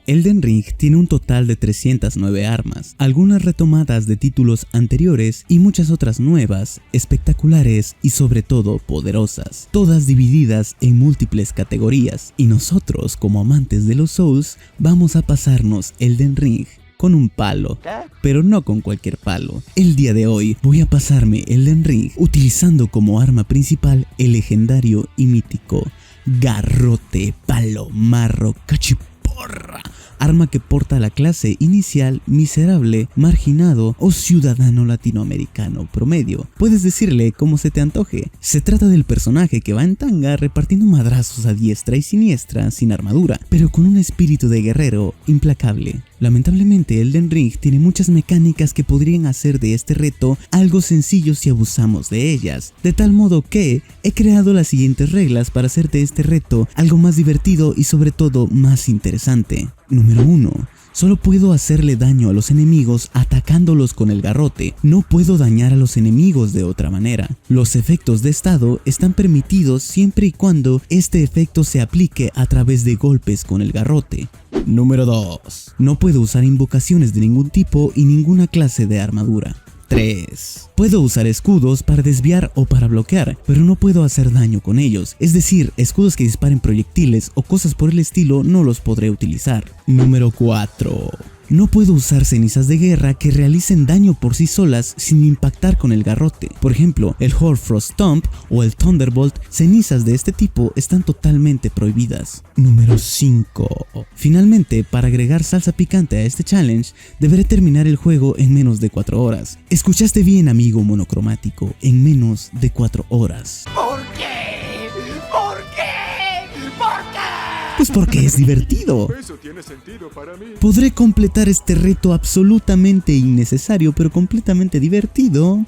Elden Ring tiene un total de 309 armas, algunas retomadas de títulos anteriores y muchas otras nuevas, espectaculares y sobre todo poderosas, todas divididas en múltiples categorías, y nosotros como amantes de los Souls vamos a pasarnos Elden Ring con un palo, pero no con cualquier palo. El día de hoy voy a pasarme Elden Ring utilizando como arma principal el legendario y mítico Garrote Palomarro Cachiporra, arma que porta la clase inicial miserable, marginado o ciudadano latinoamericano promedio. Puedes decirle como se te antoje. Se trata del personaje que va en tanga repartiendo madrazos a diestra y siniestra sin armadura, pero con un espíritu de guerrero implacable. Lamentablemente Elden Ring tiene muchas mecánicas que podrían hacer de este reto algo sencillo si abusamos de ellas, de tal modo que he creado las siguientes reglas para hacer de este reto algo más divertido y sobre todo más interesante. Número 1. Solo puedo hacerle daño a los enemigos atacándolos con el garrote, no puedo dañar a los enemigos de otra manera. Los efectos de estado están permitidos siempre y cuando este efecto se aplique a través de golpes con el garrote. Número 2. No puedo usar invocaciones de ningún tipo y ninguna clase de armadura. 3. Puedo usar escudos para desviar o para bloquear, pero no puedo hacer daño con ellos, es decir, escudos que disparen proyectiles o cosas por el estilo no los podré utilizar. Número 4. No puedo usar cenizas de guerra que realicen daño por sí solas sin impactar con el garrote. Por ejemplo, el Hoarfrost Stomp o el Thunderbolt, cenizas de este tipo están totalmente prohibidas. Número 5. Finalmente, para agregar salsa picante a este challenge, deberé terminar el juego en menos de 4 horas. Escuchaste bien, amigo monocromático, en menos de 4 horas. ¿Por qué? ¿Por qué? ¿Por qué? Pues porque es divertido. Eso tiene sentido para mí. Podré completar este reto absolutamente innecesario pero completamente divertido.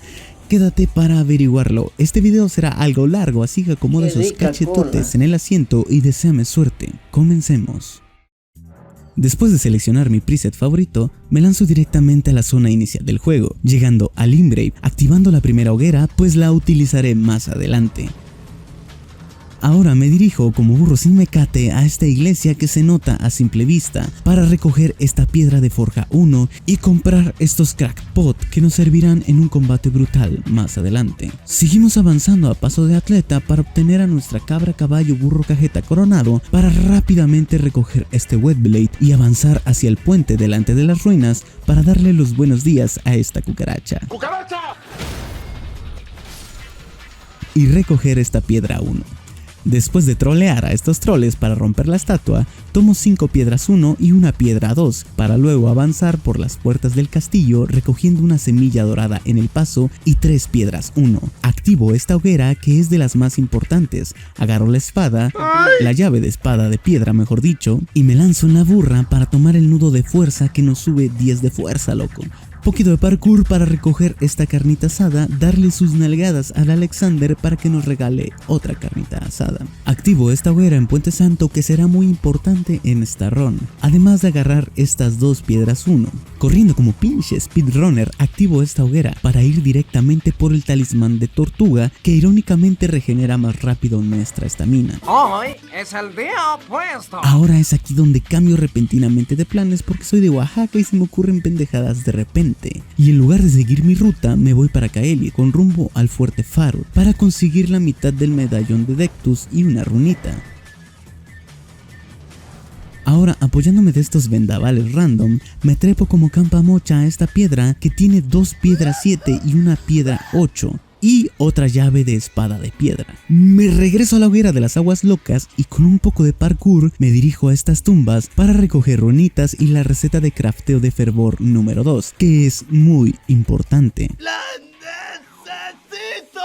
Quédate para averiguarlo. Este video será algo largo, así que acomoda sus cachetotes en el asiento y deséame suerte. Comencemos. Después de seleccionar mi preset favorito, me lanzo directamente a la zona inicial del juego, llegando a Limgrave, activando la primera hoguera, pues la utilizaré más adelante. Ahora me dirijo como burro sin mecate a esta iglesia que se nota a simple vista para recoger esta piedra de forja 1 y comprar estos crackpot que nos servirán en un combate brutal más adelante. Seguimos avanzando a paso de atleta para obtener a nuestra cabra caballo burro cajeta coronado para rápidamente recoger este wetblade y avanzar hacia el puente delante de las ruinas para darle los buenos días a esta cucaracha. ¡Cucaracha! Y recoger esta piedra 1. Después de trolear a estos troles para romper la estatua, tomo 5 piedras 1 y una piedra 2 para luego avanzar por las puertas del castillo recogiendo una semilla dorada en el paso y 3 piedras 1. Activo esta hoguera que es de las más importantes, agarro la espada, la llave de espada de piedra mejor dicho, y me lanzo en la burra para tomar el nudo de fuerza que nos sube 10 de fuerza, loco. Poquito de parkour para recoger esta carnita asada, darle sus nalgadas al Alexander para que nos regale otra carnita asada. Activo esta hoguera en Puente Santo que será muy importante en esta run, además de agarrar estas 2 piedras 1. Corriendo como pinche speedrunner, activo esta hoguera para ir directamente por el talismán de tortuga que irónicamente regenera más rápido nuestra estamina. Hoy es el día opuesto. Ahora es aquí donde cambio repentinamente de planes porque soy de Oaxaca y se me ocurren pendejadas de repente. Y en lugar de seguir mi ruta me voy para Kaelia con rumbo al fuerte Faro para conseguir la mitad del medallón de Dectus y una runita. Ahora, apoyándome de estos vendavales random, me trepo como campamocha a esta piedra que tiene 2 piedras 7 y una piedra 8. Y otra llave de espada de piedra. Me regreso a la hoguera de las aguas locas y con un poco de parkour me dirijo a estas tumbas para recoger runitas y la receta de crafteo de fervor número 2, que es muy importante. ¡La necesito!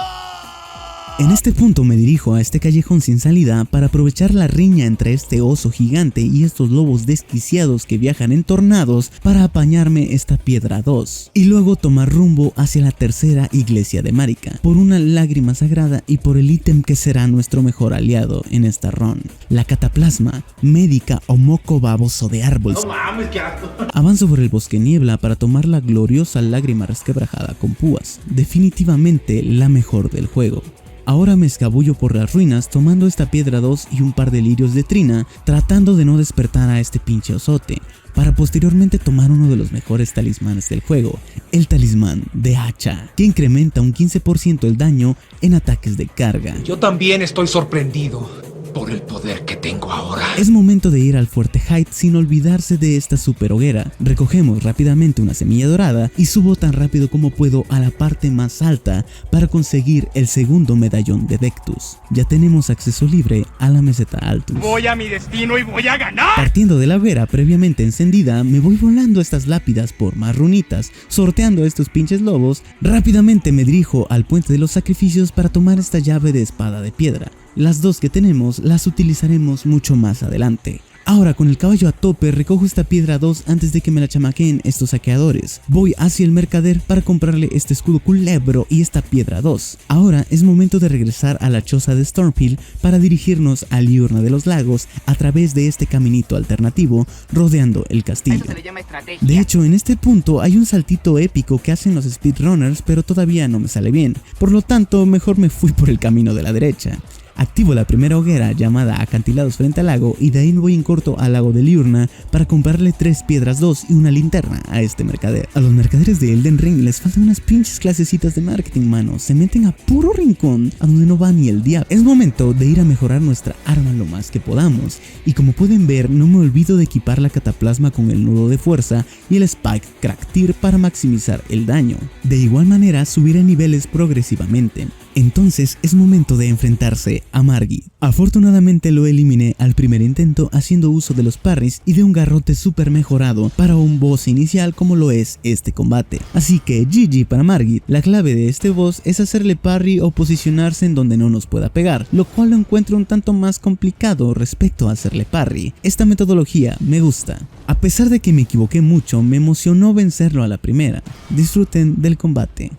En este punto me dirijo a este callejón sin salida para aprovechar la riña entre este oso gigante y estos lobos desquiciados que viajan en tornados para apañarme esta piedra 2 y luego tomar rumbo hacia la tercera iglesia de Marika por una lágrima sagrada y por el ítem que será nuestro mejor aliado en esta run, la cataplasma médica o moco baboso de árbol. No mames, qué asco. Avanzo por el bosque niebla para tomar la gloriosa lágrima resquebrajada con púas, definitivamente la mejor del juego. Ahora me escabullo por las ruinas tomando esta piedra 2 y un par de lirios de trina, tratando de no despertar a este pinche osote, para posteriormente tomar uno de los mejores talismanes del juego, el talismán de hacha, que incrementa un 15% el daño en ataques de carga. Yo también estoy sorprendido por el poder que tengo ahora. Es momento de ir al fuerte Height sin olvidarse de esta super hoguera. Recogemos rápidamente una semilla dorada y subo tan rápido como puedo a la parte más alta para conseguir el segundo medallón de Dectus. Ya tenemos acceso libre a la meseta Altus. Voy a mi destino y voy a ganar. Partiendo de la hoguera previamente encendida, me voy volando estas lápidas por más runitas, sorteando a estos pinches lobos. Rápidamente me dirijo al puente de los sacrificios para tomar esta llave de espada de piedra. Las dos que tenemos las utilizaremos mucho más adelante. Ahora con el caballo a tope recojo esta piedra 2 antes de que me la chamaqueen estos saqueadores. Voy hacia el mercader para comprarle este escudo culebro y esta piedra 2. Ahora es momento de regresar a la choza de Stormhill para dirigirnos a Liurna de los Lagos a través de este caminito alternativo rodeando el castillo. Eso se le llama estrategia. De hecho, en este punto hay un saltito épico que hacen los speedrunners, pero todavía no me sale bien. Por lo tanto, mejor me fui por el camino de la derecha. Activo la primera hoguera llamada acantilados frente al lago y de ahí me voy en corto al lago de Liurna para comprarle 3 piedras 2 y una linterna a este mercader. A los mercaderes de Elden Ring les faltan unas pinches clasecitas de marketing, mano. Se meten a puro rincón a donde no va ni el diablo. Es momento de ir a mejorar nuestra arma lo más que podamos. Y como pueden ver, no me olvido de equipar la cataplasma con el nudo de fuerza y el Spike Crack Tear para maximizar el daño. De igual manera subiré niveles progresivamente. Entonces es momento de enfrentarse a Margit. Afortunadamente lo eliminé al primer intento haciendo uso de los parries y de un garrote super mejorado para un boss inicial como lo es este combate. Así que GG para Margit. La clave de este boss es hacerle parry o posicionarse en donde no nos pueda pegar, lo cual lo encuentro un tanto más complicado respecto a hacerle parry. Esta metodología me gusta. A pesar de que me equivoqué mucho, me emocionó vencerlo a la primera. Disfruten del combate.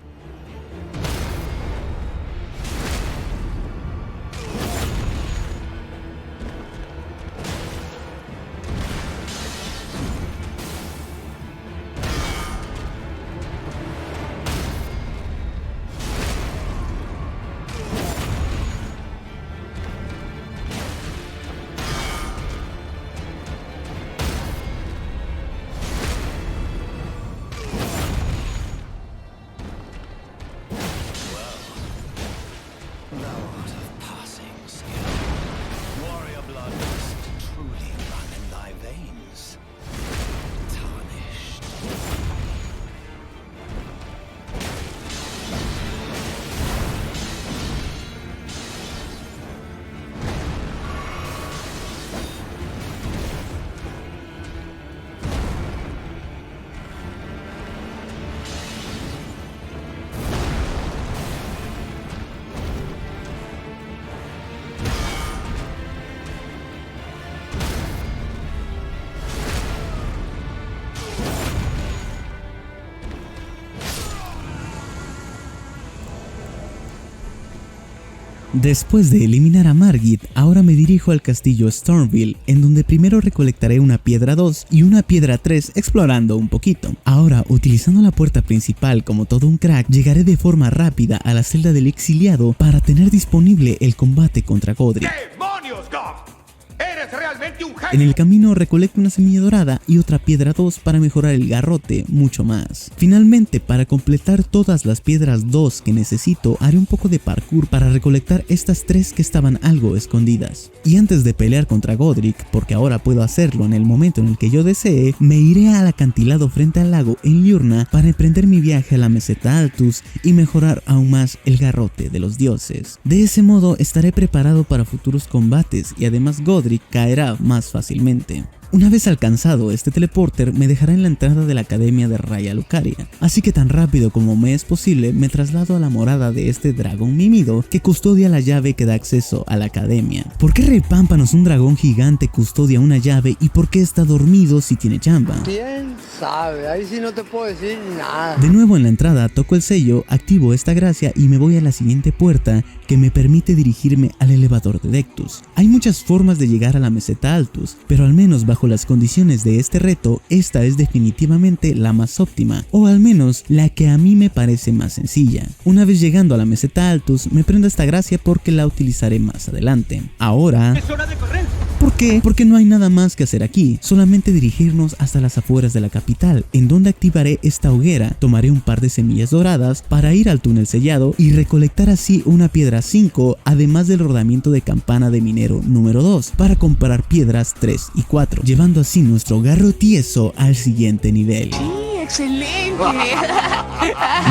Después de eliminar a Margit, ahora me dirijo al castillo Stormville, en donde primero recolectaré una piedra 2 y una piedra 3 explorando un poquito. Ahora, utilizando la puerta principal como todo un crack, llegaré de forma rápida a la celda del exiliado para tener disponible el combate contra Godric. ¡Demonios, Goth! ¡Eres realmente un genio! En el camino recolecto una semilla dorada y otra piedra 2 para mejorar el garrote mucho más. Finalmente, para completar todas las piedras 2 que necesito, haré un poco de parkour para recolectar estas 3 que estaban algo escondidas. Y antes de pelear contra Godric, porque ahora puedo hacerlo en el momento en el que yo desee, me iré al acantilado frente al lago en Liurna para emprender mi viaje a la meseta Altus y mejorar aún más el garrote de los dioses. De ese modo estaré preparado para futuros combates y además Godric caerá más fácilmente. Una vez alcanzado este teleporter me dejará en la entrada de la academia de Raya Lucaria, así que tan rápido como me es posible me traslado a la morada de este dragón mimido que custodia la llave que da acceso a la academia. ¿Por qué Repámpanos, un dragón gigante, custodia una llave y por qué está dormido si tiene chamba? Piensa sabe, ahí sí no te puedo decir nada. De nuevo en la entrada toco el sello, activo esta gracia y me voy a la siguiente puerta que me permite dirigirme al elevador de Dectus. Hay muchas formas de llegar a la meseta Altus, pero al menos bajo las condiciones de este reto, esta es definitivamente la más óptima, o al menos la que a mí me parece más sencilla. Una vez llegando a la meseta Altus, me prendo esta gracia porque la utilizaré más adelante. Ahora... ¡Es hora de correr! ¿Por qué? Porque no hay nada más que hacer aquí, solamente dirigirnos hasta las afueras de la capital, en donde activaré esta hoguera, tomaré un par de semillas doradas para ir al túnel sellado y recolectar así una piedra 5, además del rodamiento de campana de minero número 2, para comprar piedras 3 y 4, llevando así nuestro garro tieso al siguiente nivel. ¡Sí, excelente!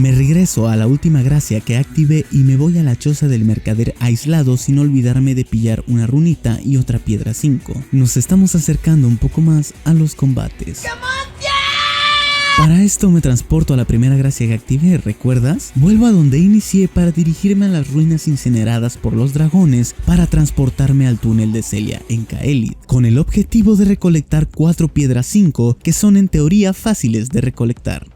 Me regreso a la última gracia que activé y me voy a la choza del mercader aislado sin olvidarme de pillar una runita y otra piedra 5. Nos estamos acercando un poco más a los combates. Para esto me transporto a la primera gracia que activé, ¿recuerdas? Vuelvo a donde inicié para dirigirme a las ruinas incineradas por los dragones para transportarme al túnel de Celia en Caelid, con el objetivo de recolectar 4 piedras 5 que son en teoría fáciles de recolectar.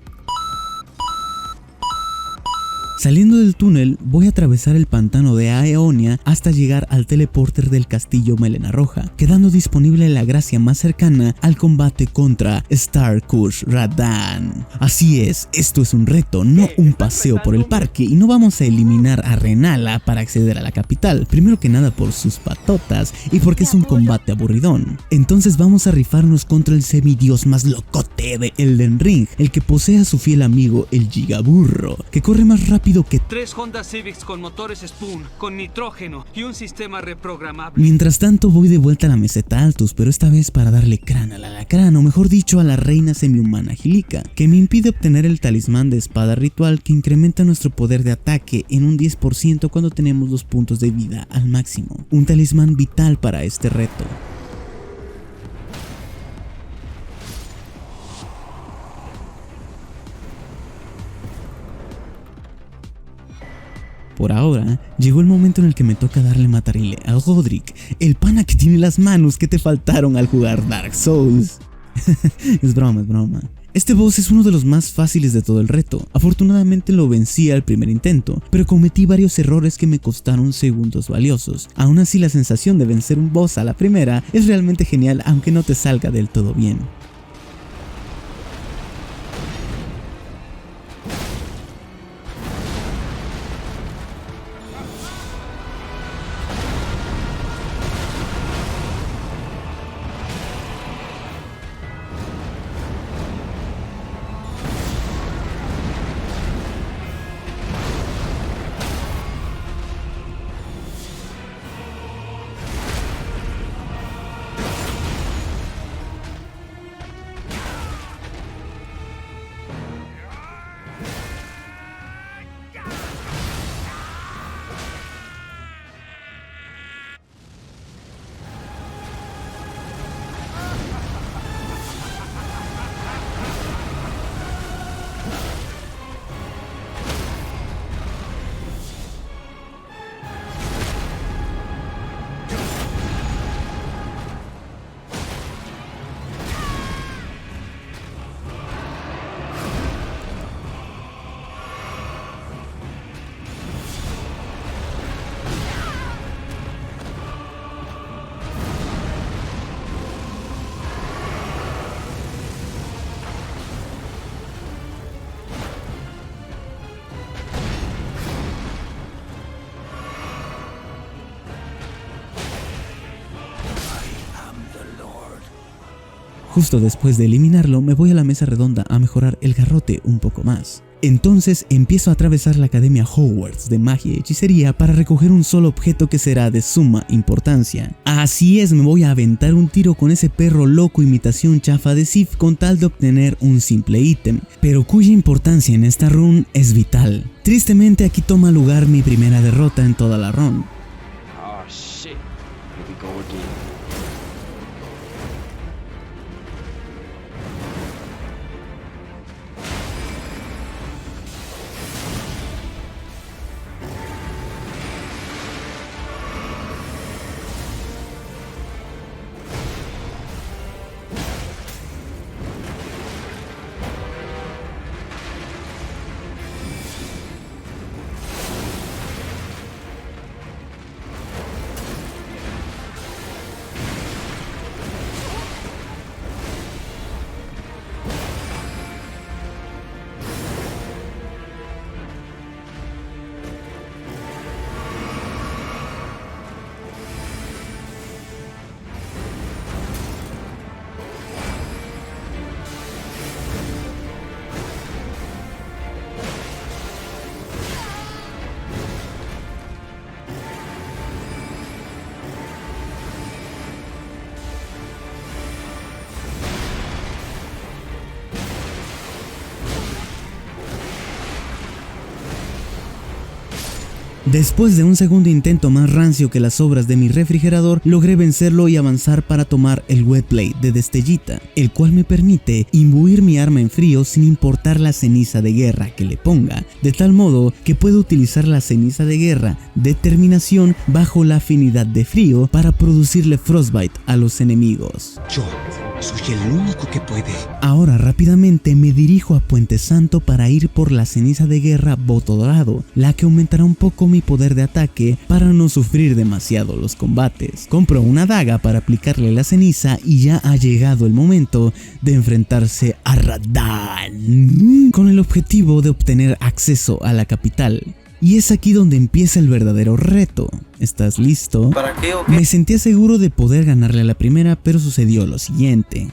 Saliendo del túnel, voy a atravesar el pantano de Aeonia hasta llegar al teleporter del castillo Melena Roja, quedando disponible la gracia más cercana al combate contra Star Kush Radan. Así es, esto es un reto, no un paseo por el parque, y no vamos a eliminar a Renala para acceder a la capital, primero que nada por sus patotas y porque es un combate aburridón. Entonces vamos a rifarnos contra el semidios más locote de Elden Ring, el que posee a su fiel amigo el Gigaburro, que corre más rápido que 3 Honda Civics con motores Spoon, con nitrógeno y un sistema reprogramable. Mientras tanto voy de vuelta a la meseta Altus, pero esta vez para darle crán al alacrán, o mejor dicho a la reina semihumana Gilica, que me impide obtener el talismán de espada ritual que incrementa nuestro poder de ataque en un 10% cuando tenemos los puntos de vida al máximo. Un talismán vital para este reto. Por ahora, llegó el momento en el que me toca darle matarile a Godric, el pana que tiene las manos que te faltaron al jugar Dark Souls. Es broma, es broma. Este boss es uno de los más fáciles de todo el reto. Afortunadamente lo vencí al primer intento, pero cometí varios errores que me costaron segundos valiosos. Aún así, la sensación de vencer un boss a la primera es realmente genial, aunque no te salga del todo bien. Justo después de eliminarlo, me voy a la mesa redonda a mejorar el garrote un poco más. Entonces empiezo a atravesar la Academia Hogwarts de Magia y Hechicería para recoger un solo objeto que será de suma importancia. Así es, me voy a aventar un tiro con ese perro loco imitación chafa de Sif con tal de obtener un simple ítem, pero cuya importancia en esta run es vital. Tristemente aquí toma lugar mi primera derrota en toda la run. Oh shit. Here we go again. Después de un segundo intento más rancio que las sobras de mi refrigerador, logré vencerlo y avanzar para tomar el Wet Blade de Destellita, el cual me permite imbuir mi arma en frío sin importar la ceniza de guerra que le ponga, de tal modo que puedo utilizar la ceniza de guerra Determinación bajo la afinidad de frío para producirle Frostbite a los enemigos. Yo soy el único que puede. Ahora rápidamente me dirijo a Puente Santo para ir por la ceniza de guerra Voto Dorado, la que aumentará un poco mi poder de ataque para no sufrir demasiado los combates. Compro una daga para aplicarle la ceniza y ya ha llegado el momento de enfrentarse a Radahn, con el objetivo de obtener acceso a la capital. Y es aquí donde empieza el verdadero reto. ¿Estás listo? ¿Para qué o qué? Me sentía seguro de poder ganarle a la primera, pero sucedió lo siguiente.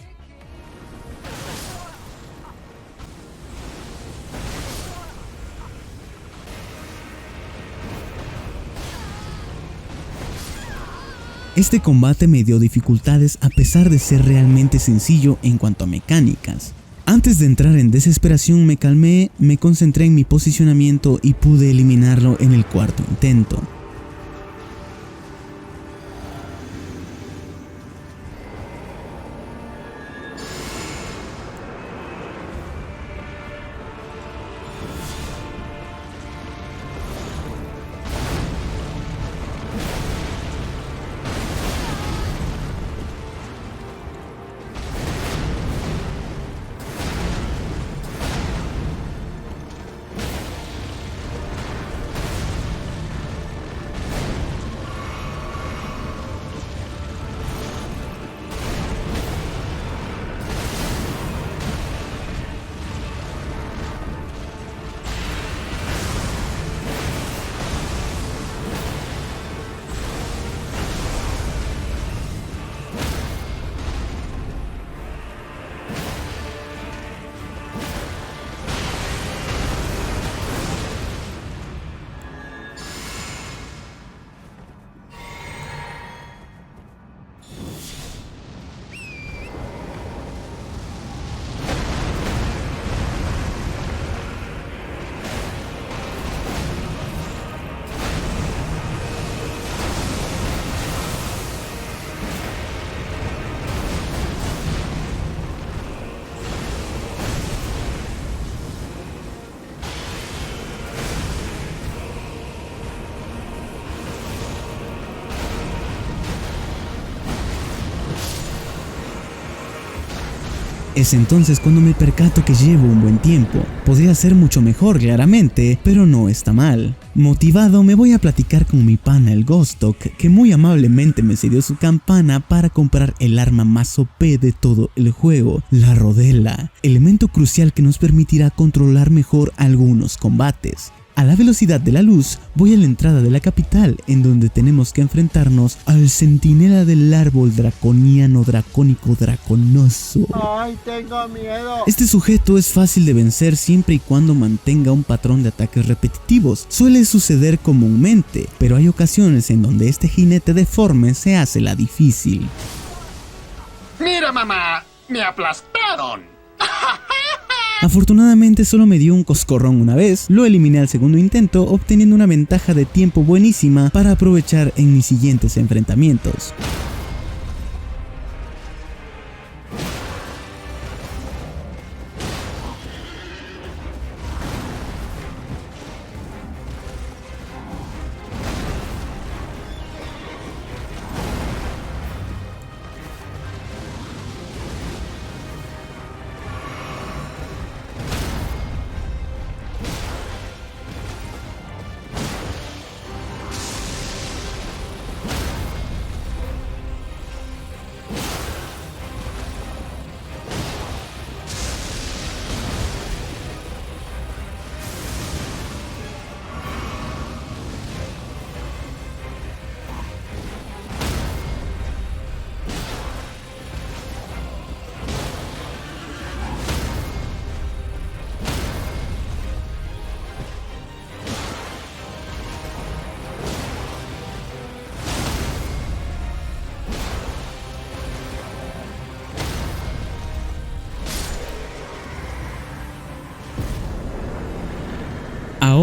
Este combate me dio dificultades a pesar de ser realmente sencillo en cuanto a mecánicas. Antes de entrar en desesperación me calmé, me concentré en mi posicionamiento y pude eliminarlo en el cuarto intento. Es entonces cuando me percato que llevo un buen tiempo. Podría ser mucho mejor claramente, pero no está mal. Motivado me voy a platicar con mi pana el Ghostok, que muy amablemente me cedió su campana para comprar el arma más OP de todo el juego, la rodela, elemento crucial que nos permitirá controlar mejor algunos combates. A la velocidad de la luz, voy a la entrada de la capital, en donde tenemos que enfrentarnos al centinela del árbol draconiano dracónico draconoso. ¡Ay, tengo miedo! Este sujeto es fácil de vencer siempre y cuando mantenga un patrón de ataques repetitivos. Suele suceder comúnmente, pero hay ocasiones en donde este jinete deforme se hace la difícil. ¡Mira, mamá! ¡Me aplastaron! Afortunadamente solo me dio un coscorrón una vez, lo eliminé al segundo intento obteniendo una ventaja de tiempo buenísima para aprovechar en mis siguientes enfrentamientos.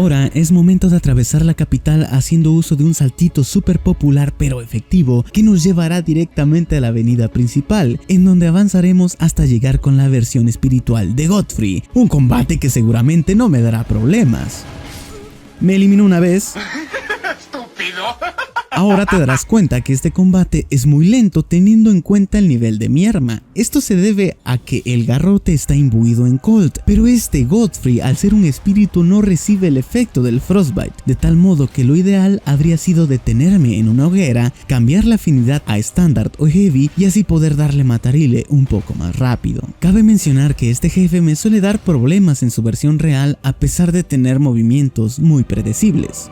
Ahora es momento de atravesar la capital haciendo uso de un saltito súper popular pero efectivo que nos llevará directamente a la avenida principal, en donde avanzaremos hasta llegar con la versión espiritual de Godfrey, un combate que seguramente no me dará problemas. Me eliminó una vez. ¡Estúpido! Ahora te darás cuenta que este combate es muy lento teniendo en cuenta el nivel de mi arma. Esto se debe a que el garrote está imbuido en Colt, pero este Godfrey, al ser un espíritu, no recibe el efecto del Frostbite, de tal modo que lo ideal habría sido detenerme en una hoguera, cambiar la afinidad a Standard o Heavy y así poder darle matarile un poco más rápido. Cabe mencionar que este jefe me suele dar problemas en su versión real a pesar de tener movimientos muy predecibles.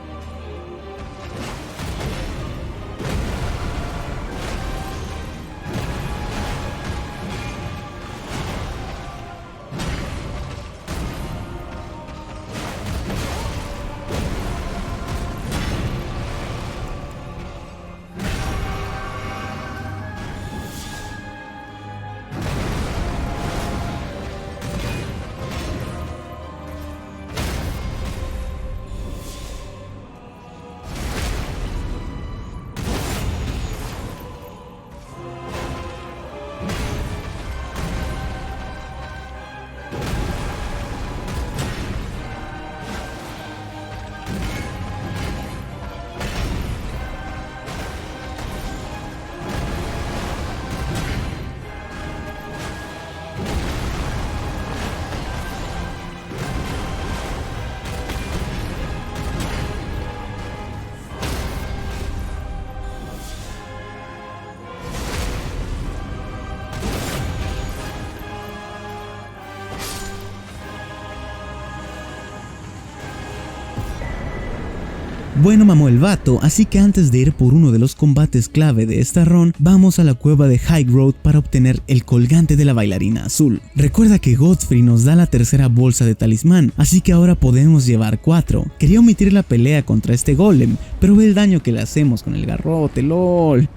Bueno, mamó el vato, así que antes de ir por uno de los combates clave de esta run, vamos a la cueva de High Road para obtener el colgante de la bailarina azul. Recuerda que Godfrey nos da la tercera bolsa de talismán, así que ahora podemos llevar 4. Quería omitir la pelea contra este golem, pero ve el daño que le hacemos con el garrote, lol.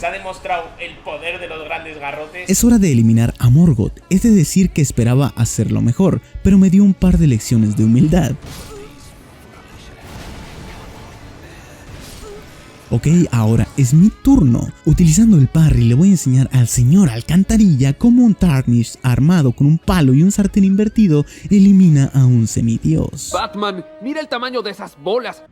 Se ha demostrado el poder de los grandes garrotes. Es hora de eliminar a Morgoth. Es de decir que esperaba hacerlo mejor, pero me dio un par de lecciones de humildad. Ok, ahora es mi turno. Utilizando el parry le voy a enseñar al señor Alcantarilla cómo un Tarnish armado con un palo y un sartén invertido elimina a un semidios. Batman, mira el tamaño de esas bolas.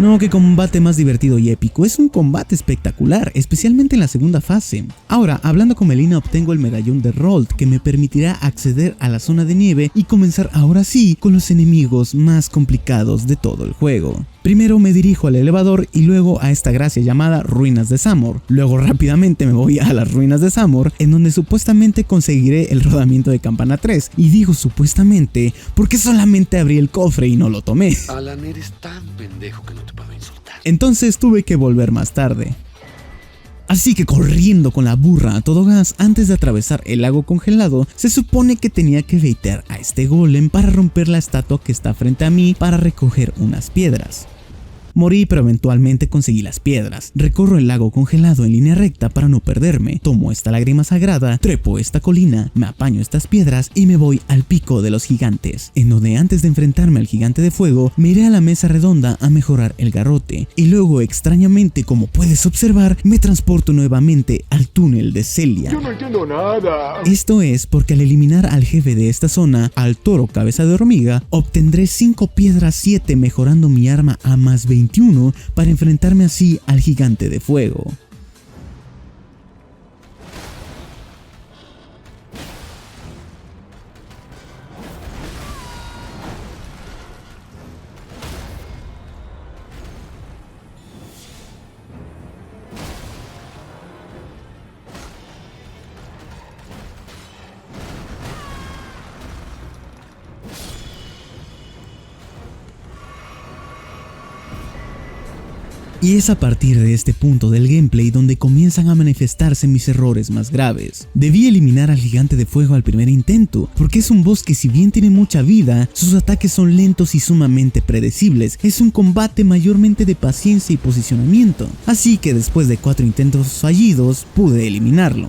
No, qué combate más divertido y épico, es un combate espectacular, especialmente en la segunda fase. Ahora, hablando con Melina, obtengo el medallón de Rolt que me permitirá acceder a la zona de nieve y comenzar ahora sí con los enemigos más complicados de todo el juego. Primero me dirijo al elevador y luego a esta gracia llamada Ruinas de Samor. Luego rápidamente me voy a las Ruinas de Samor, en donde supuestamente conseguiré el rodamiento de campana 3. Y digo supuestamente porque solamente abrí el cofre y no lo tomé. Alan, eres tan pendejo que no te puedo insultar. Entonces tuve que volver más tarde. Así que corriendo con la burra a todo gas antes de atravesar el lago congelado, se supone que tenía que baitear a este golem para romper la estatua que está frente a mí para recoger unas piedras. Morí, pero eventualmente conseguí las piedras. Recorro el lago congelado en línea recta para no perderme. Tomo esta lágrima sagrada, trepo esta colina, me apaño estas piedras y me voy al pico de los gigantes, en donde antes de enfrentarme al gigante de fuego, me iré a la mesa redonda a mejorar el garrote. Y luego, extrañamente, como puedes observar, me transporto nuevamente al túnel de Celia. Yo no entiendo nada. Esto es porque al eliminar al jefe de esta zona, al toro cabeza de hormiga, obtendré 5 piedras 7 mejorando mi arma a más 21 para enfrentarme así al gigante de fuego. Y es a partir de este punto del gameplay donde comienzan a manifestarse mis errores más graves. Debí eliminar al gigante de fuego al primer intento, porque es un boss que si bien tiene mucha vida, sus ataques son lentos y sumamente predecibles. Es un combate mayormente de paciencia y posicionamiento. Así que después de 4 intentos fallidos, pude eliminarlo.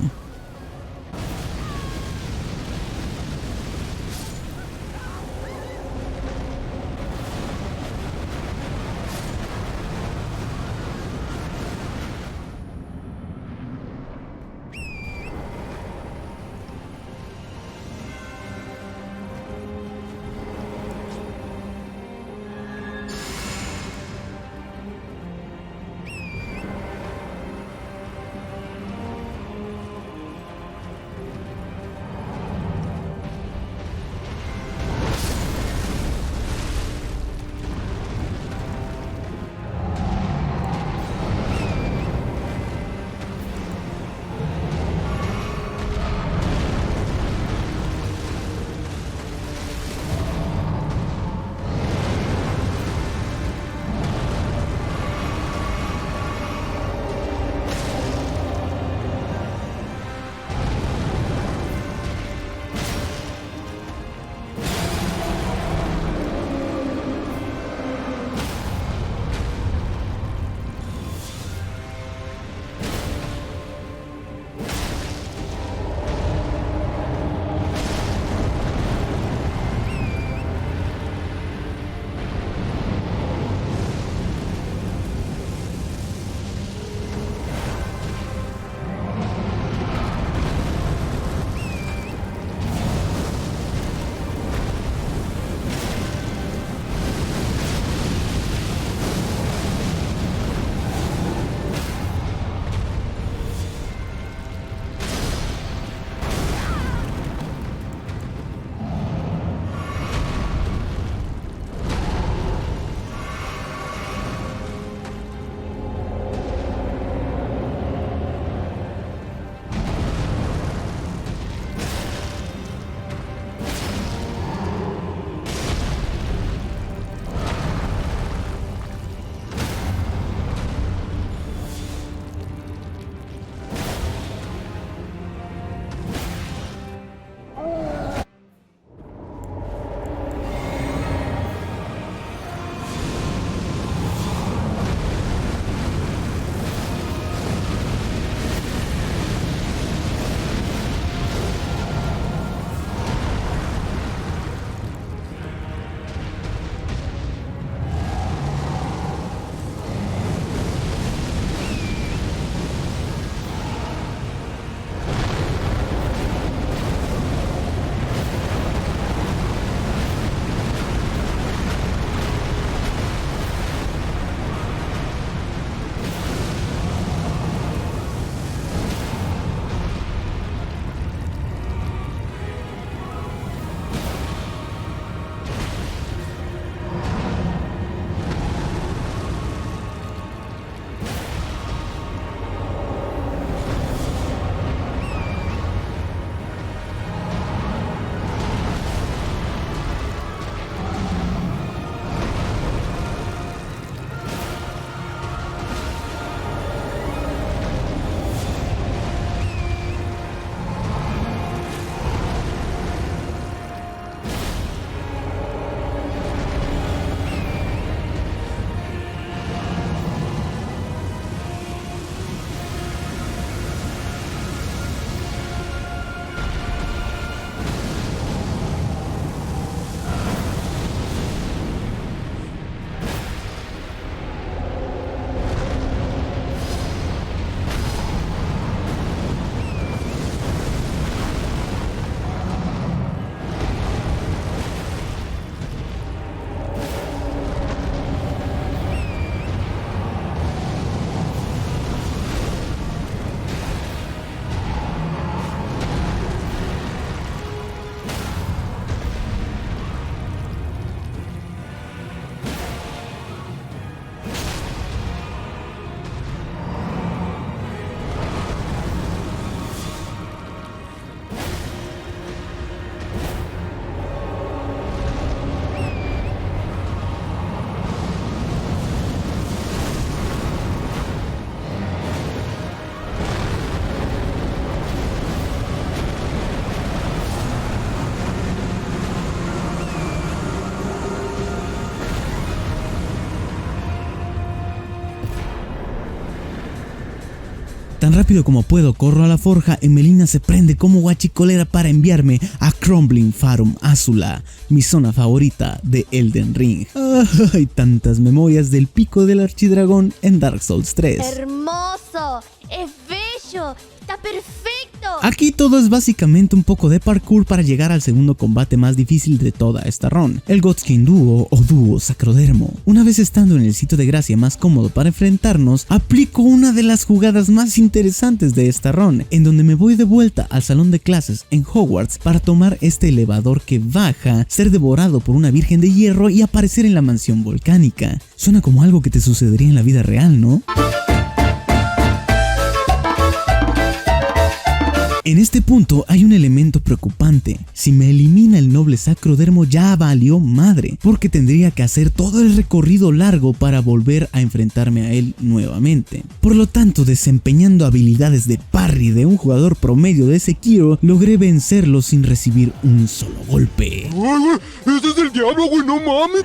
Tan rápido como puedo corro a la forja y Melina se prende como guachicolera para enviarme a Crumbling Farum Azula, mi zona favorita de Elden Ring. Hay tantas memorias del pico del archidragón en Dark Souls 3. ¡Hermoso! ¡Es bello! ¡Está perfecto! Aquí todo es básicamente un poco de parkour para llegar al segundo combate más difícil de toda esta run, el Godskin Duo o Dúo Sacrodermo. Una vez estando en el sitio de gracia más cómodo para enfrentarnos, aplico una de las jugadas más interesantes de esta run, en donde me voy de vuelta al salón de clases en Hogwarts para tomar este elevador que baja, ser devorado por una virgen de hierro y aparecer en la mansión volcánica. Suena como algo que te sucedería en la vida real, ¿no? En este punto hay un elemento preocupante. Si me elimina el noble Sacrodermo ya valió madre, porque tendría que hacer todo el recorrido largo para volver a enfrentarme a él nuevamente. Por lo tanto, desempeñando habilidades de parry de un jugador promedio de Sekiro, logré vencerlo sin recibir un solo golpe. ¡Ay, güey! ¡Ese es el diablo, güey! ¡No mames!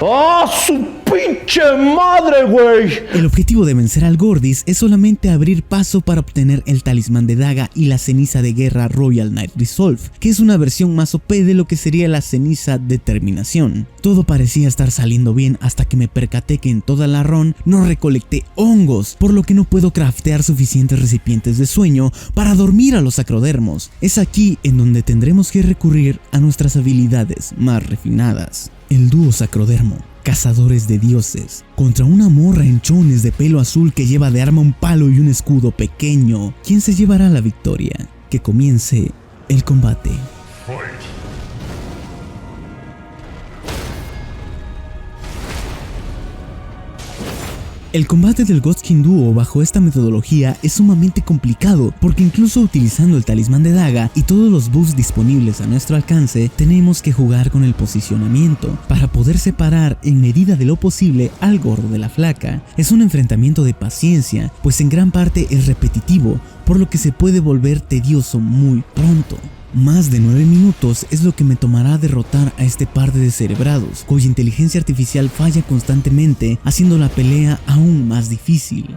¡Ah, su pinche madre, güey! El objetivo de vencer al Gordis es solamente abrir paso para obtener el talismán de daga y la ceniza de guerra Royal Knight Resolve, que es una versión más OP de lo que sería la ceniza Determinación. Todo parecía estar saliendo bien hasta que me percaté que en toda la run no recolecté hongos, por lo que no puedo craftear suficientes recipientes de sueño para dormir a los sacrodermos. Es aquí en donde tendremos que recurrir a nuestras habilidades más refinadas. El dúo Sacrodermo, cazadores de dioses, contra una morra en chones de pelo azul que lleva de arma un palo y un escudo pequeño. ¿Quién se llevará la victoria? Que comience el combate. El combate del Godskin Duo bajo esta metodología es sumamente complicado, porque incluso utilizando el talismán de daga y todos los buffs disponibles a nuestro alcance, tenemos que jugar con el posicionamiento para poder separar en medida de lo posible al gordo de la flaca. Es un enfrentamiento de paciencia, pues en gran parte es repetitivo, por lo que se puede volver tedioso muy pronto. Más de 9 minutos es lo que me tomará derrotar a este par de descerebrados, cuya inteligencia artificial falla constantemente, haciendo la pelea aún más difícil.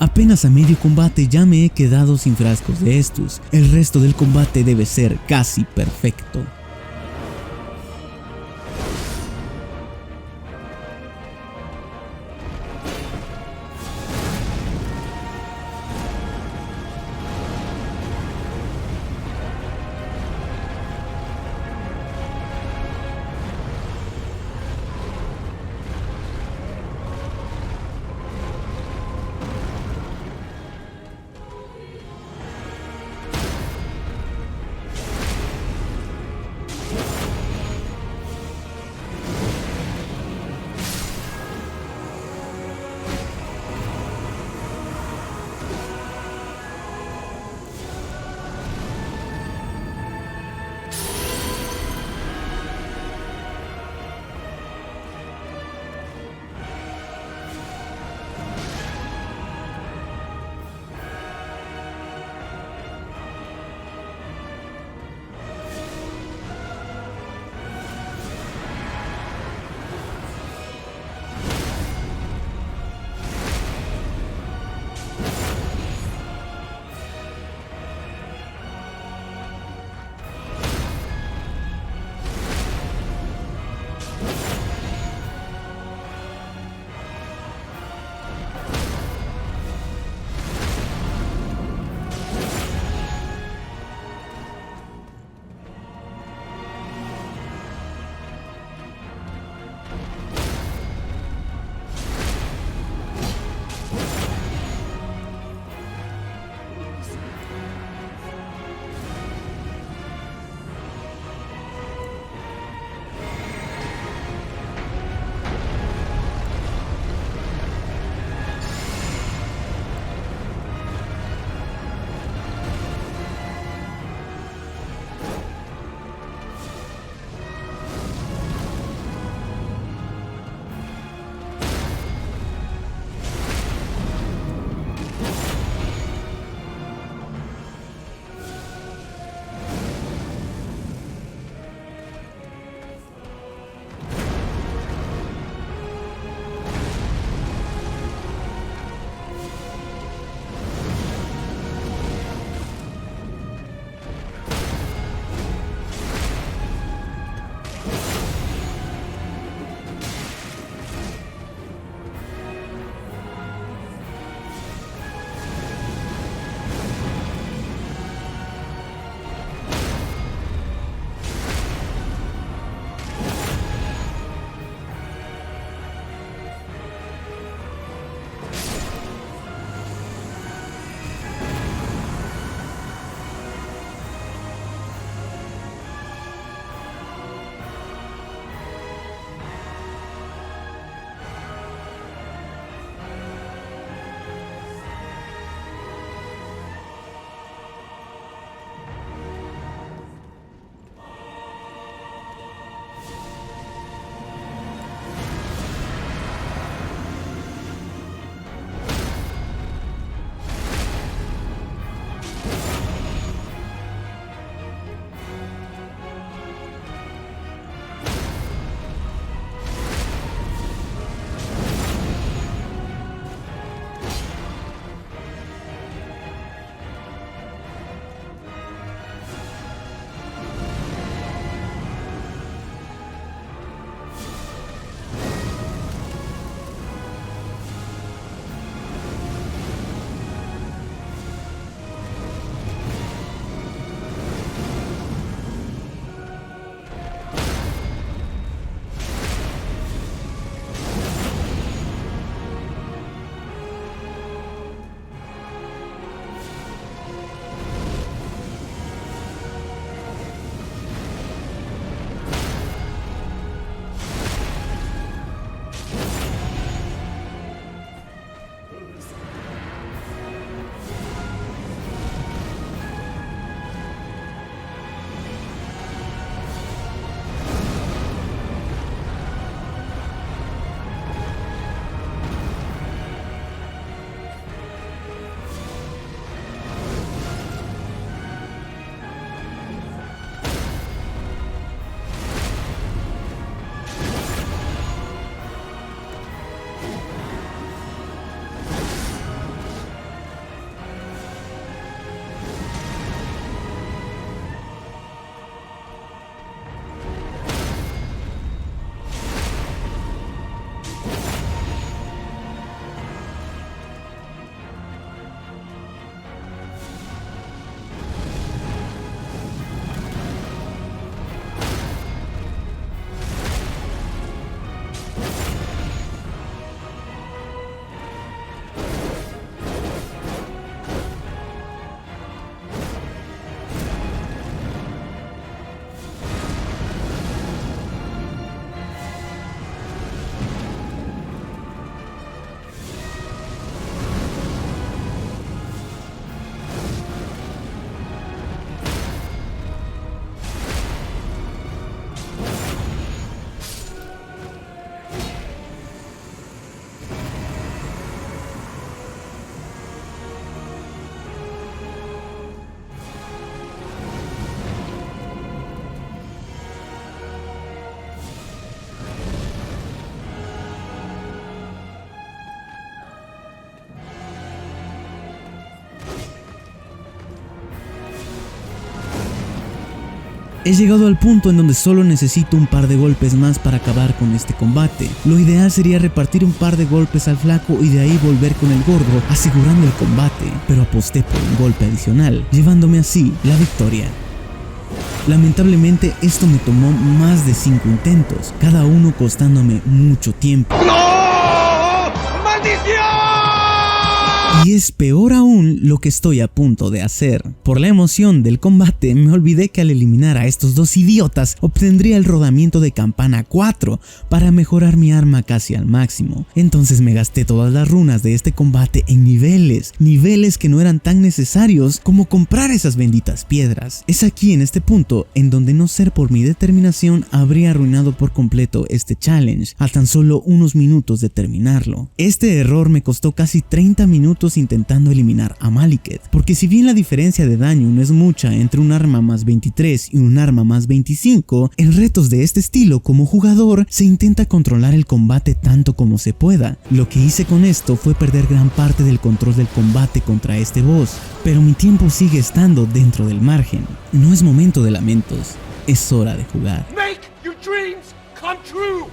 Apenas a medio combate ya me he quedado sin frascos de estos. El resto del combate debe ser casi perfecto. He llegado al punto en donde solo necesito un par de golpes más para acabar con este combate. Lo ideal sería repartir un par de golpes al flaco y de ahí volver con el gordo asegurando el combate, pero aposté por un golpe adicional, llevándome así la victoria. Lamentablemente esto me tomó más de 5 intentos, cada uno costándome mucho tiempo. ¡No! ¡Maldición! Y es peor aún lo que estoy a punto de hacer. Por la emoción del combate me olvidé que al eliminar a estos dos idiotas obtendría el rodamiento de campana 4 para mejorar mi arma casi al máximo. Entonces me gasté todas las runas de este combate en niveles que no eran tan necesarios como comprar esas benditas piedras. Es aquí en este punto en donde no ser por mi determinación habría arruinado por completo este challenge a tan solo unos minutos de terminarlo. Este error me costó casi 30 minutos intentando eliminar a Maliket, porque si bien la diferencia de daño no es mucha entre un arma más 23 y un arma más 25, en retos de este estilo como jugador se intenta controlar el combate tanto como se pueda. Lo que hice con esto fue perder gran parte del control del combate contra este boss, pero mi tiempo sigue estando dentro del margen. No es momento de lamentos, es hora de jugar. Make your dreams come true.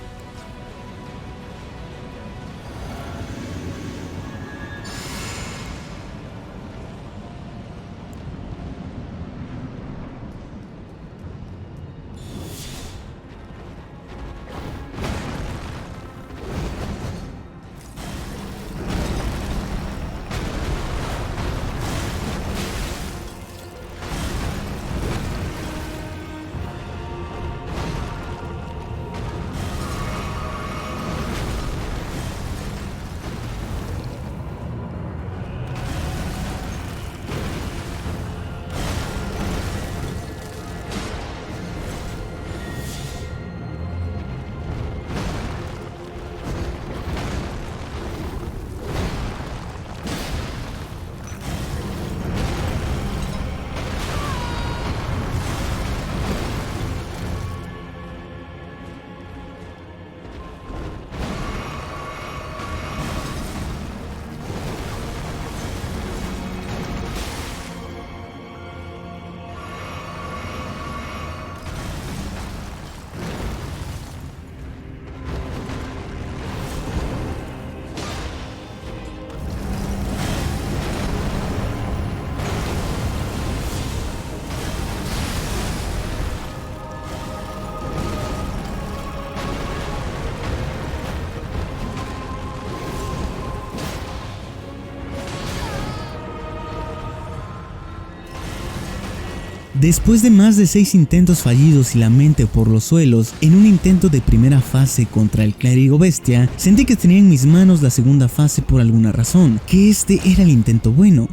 Después de más de 6 intentos fallidos y la mente por los suelos, en un intento de primera fase contra el clérigo bestia, sentí que tenía en mis manos la segunda fase por alguna razón, que este era el intento bueno.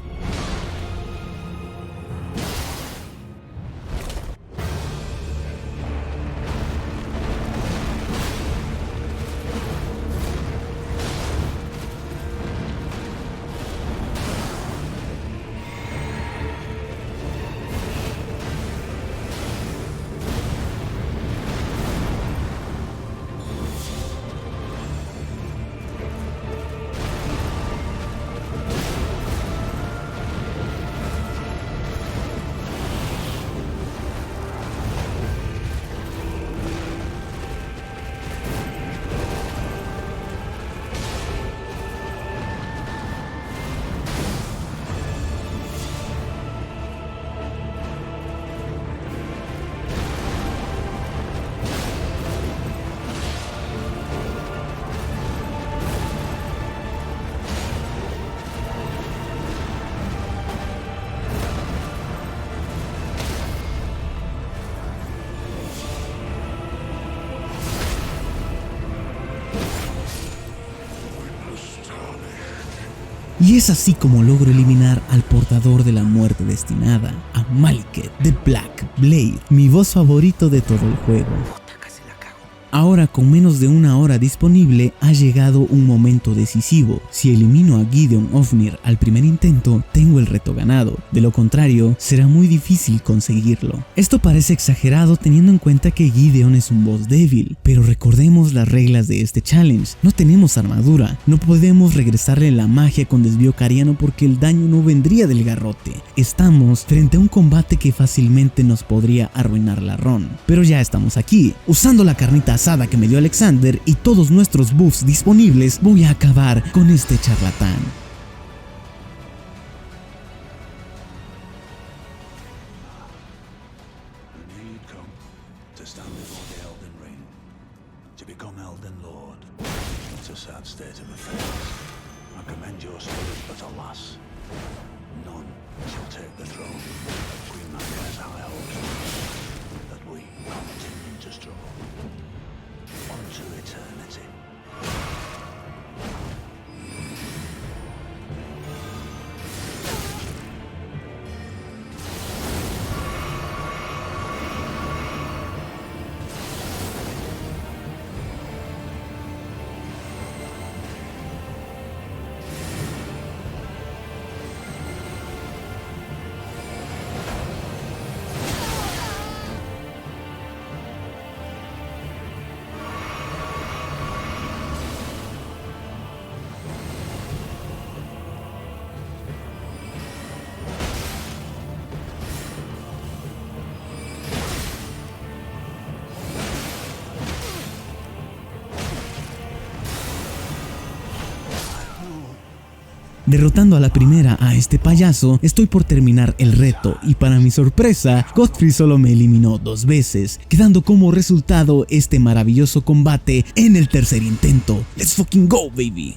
Y es así como logro eliminar al portador de la muerte destinada, a Maliket, The Black Blade, mi boss favorito de todo el juego. Puta, casi la cago. Ahora, con menos de una hora disponible, ha llegado un momento decisivo. Si elimino a Gideon Ofnir al primer intento, tengo el reto ganado. De lo contrario, será muy difícil conseguirlo. Esto parece exagerado teniendo en cuenta que Gideon es un boss débil, pero recordemos las reglas de este challenge. No tenemos armadura, no podemos regresarle la magia con desvío cariano porque el daño no vendría del garrote. Estamos frente a un combate que fácilmente nos podría arruinar la run. Pero ya estamos aquí. Usando la carnita asada que me dio Alexander y todos nuestros buffs disponibles, voy a acabar con este charlatán. Derrotando a la primera a este payaso, estoy por terminar el reto y para mi sorpresa, Godfrey solo me eliminó 2 veces, quedando como resultado este maravilloso combate en el tercer intento. ¡Let's fucking go, baby!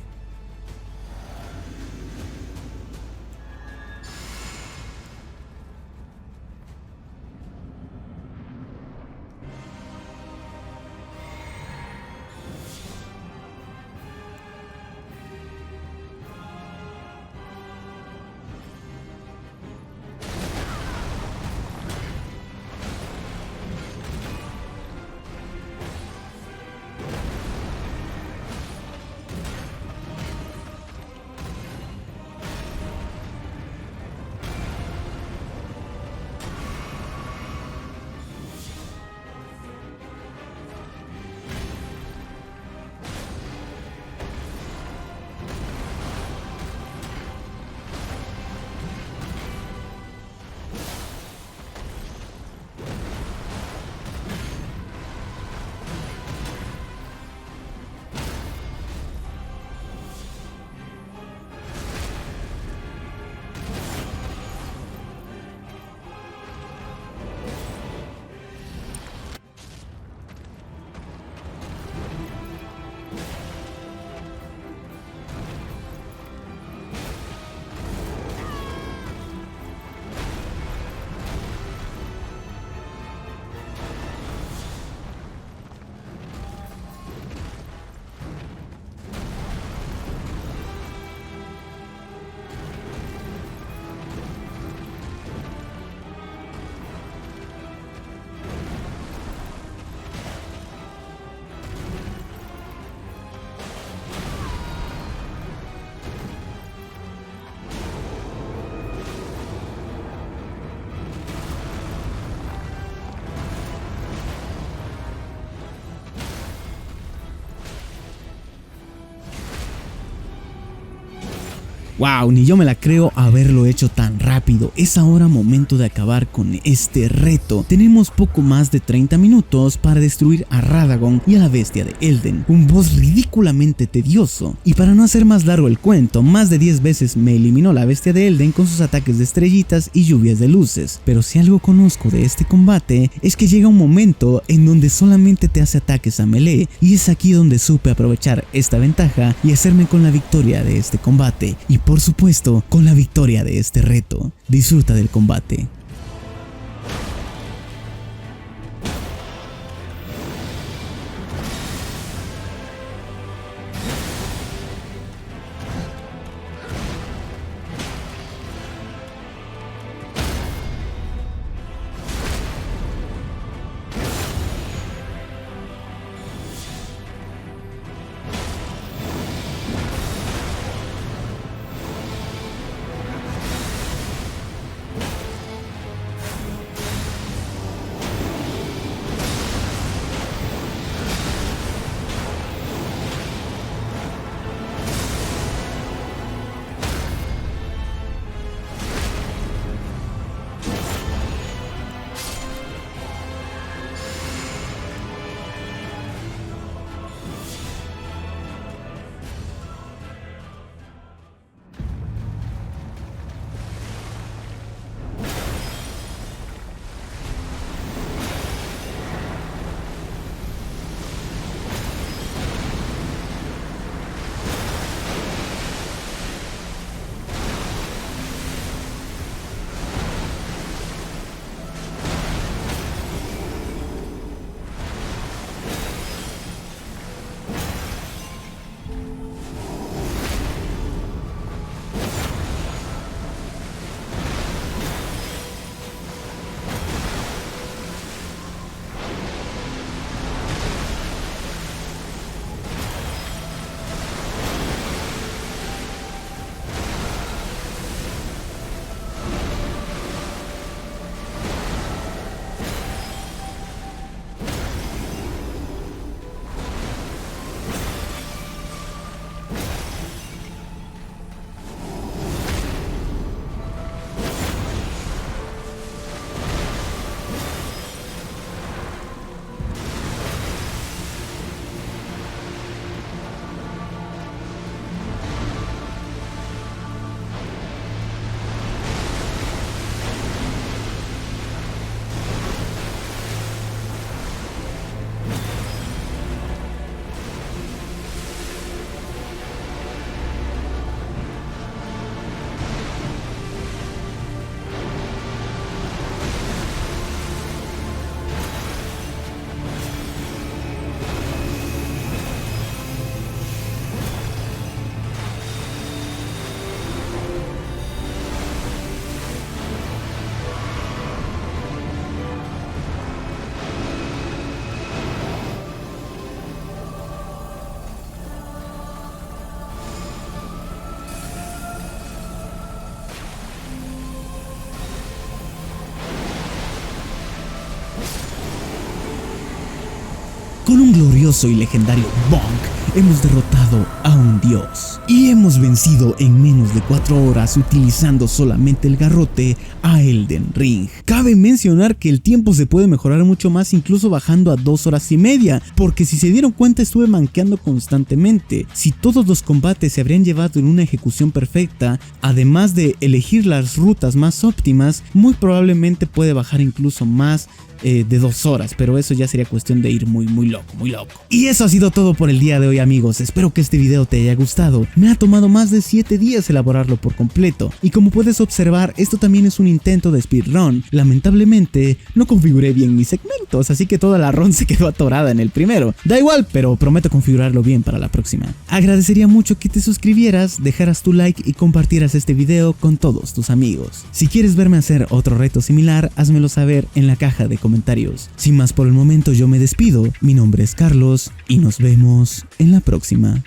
Wow, ni yo me la creo haberlo hecho tan rápido. Es ahora momento de acabar con este reto. Tenemos poco más de 30 minutos para destruir a Radagon y a la bestia de Elden, un boss ridículamente tedioso. Y para no hacer más largo el cuento, más de 10 veces me eliminó la bestia de Elden con sus ataques de estrellitas y lluvias de luces. Pero si algo conozco de este combate es que llega un momento en donde solamente te hace ataques a melee, y es aquí donde supe aprovechar esta ventaja y hacerme con la victoria de este combate. Y por supuesto, con la victoria de este reto. Disfruta del combate. Con un glorioso y legendario bonk, hemos derrotado a un dios. Y hemos vencido en menos de 4 horas utilizando solamente el garrote a Elden Ring. Cabe mencionar que el tiempo se puede mejorar mucho más, incluso bajando a 2 horas y media, porque si se dieron cuenta estuve manqueando constantemente. Si todos los combates se habrían llevado en una ejecución perfecta, además de elegir las rutas más óptimas, muy probablemente puede bajar incluso más de 2 horas, pero eso ya sería cuestión de ir muy loco. Y eso ha sido todo por el día de hoy, amigos. Espero que este video te haya gustado. Me ha tomado más de 7 días elaborarlo por completo, y como puedes observar, esto también es un intento de speedrun. Lamentablemente no configuré bien mis segmentos, así que toda la run se quedó atorada en el primero. Da igual, pero prometo configurarlo bien para la próxima. Agradecería mucho que te suscribieras, dejaras tu like y compartieras este video con todos tus amigos. Si quieres verme hacer otro reto similar, házmelo saber en la caja de comentarios. Sin más por el momento, yo me despido. Mi nombre es Carlos y nos vemos en la próxima.